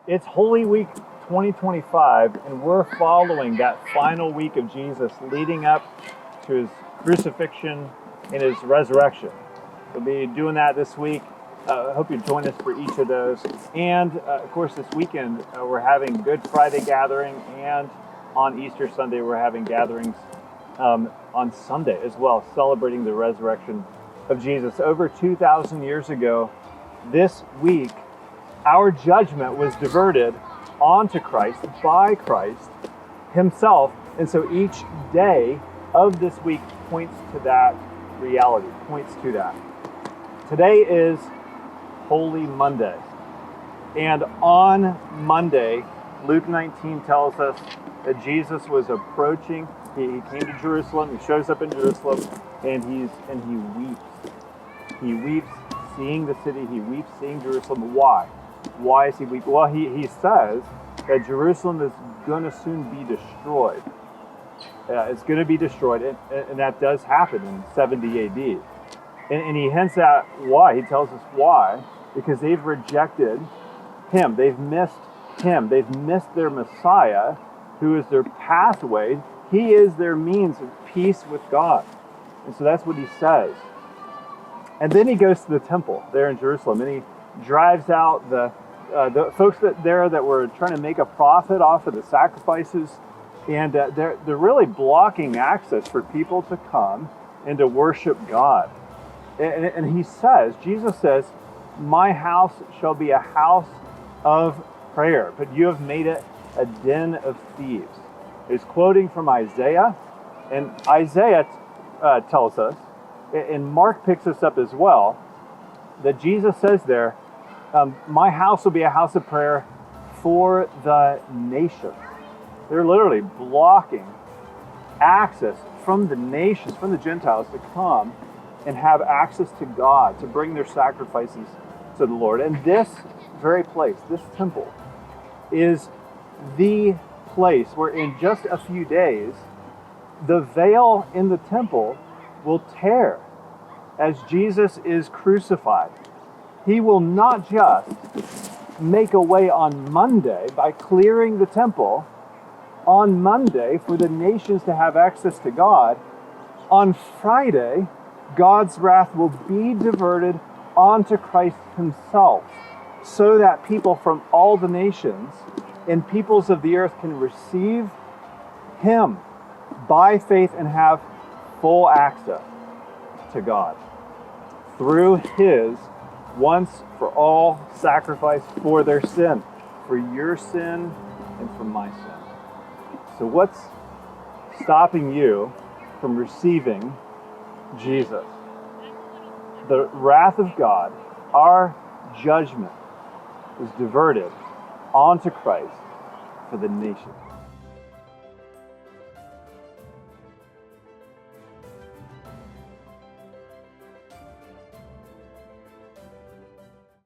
It's Holy Week 2025, and we're following that final week of Jesus leading up to his crucifixion and his resurrection. We'll be doing that this week. I hope you join us for each of those. And of course, this weekend we're having Good Friday gathering, and on Easter Sunday we're having gatherings on Sunday as well, celebrating the resurrection of Jesus. Over 2,000 years ago, this week, our judgment was diverted onto Christ by Christ himself. And so each day of this week points to that reality, points to that. Today is Holy Monday. And on Monday, Luke 19 tells us that Jesus was approaching. He came to Jerusalem. He shows up in Jerusalem, and he weeps. He weeps seeing the city. He weeps seeing Jerusalem. Why? Why is he weeping? Well, he says that Jerusalem is going to soon be destroyed. It's going to be destroyed, and that does happen in 70 AD. And he hints at why. He tells us why. Because they've rejected him. They've missed him. They've missed their Messiah, who is their pathway. He is their means of peace with God. And so that's what he says. And then he goes to the temple there in Jerusalem, and he drives out the folks that were trying to make a profit off of the sacrifices, and they're really blocking access for people to come and to worship God. And he says, Jesus says, "My house shall be a house of prayer, but you have made it a den of thieves." He's quoting from Isaiah, and Isaiah tells us, and Mark picks this up as well, that Jesus says there, my house will be a house of prayer for the nations. They're literally blocking access from the nations, from the Gentiles, to come and have access to God, to bring their sacrifices to the Lord. And this very place, this temple, is the place where in just a few days, the veil in the temple will tear as Jesus is crucified. He will not just make a way on Monday by clearing the temple on Monday for the nations to have access to God. On Friday, God's wrath will be diverted onto Christ himself, so that people from all the nations and peoples of the earth can receive him by faith and have full access to God through his once for all sacrifice for their sin, for your sin and for my sin. So what's stopping you from receiving Jesus? The wrath of God, our judgment, was diverted onto Christ for the nation.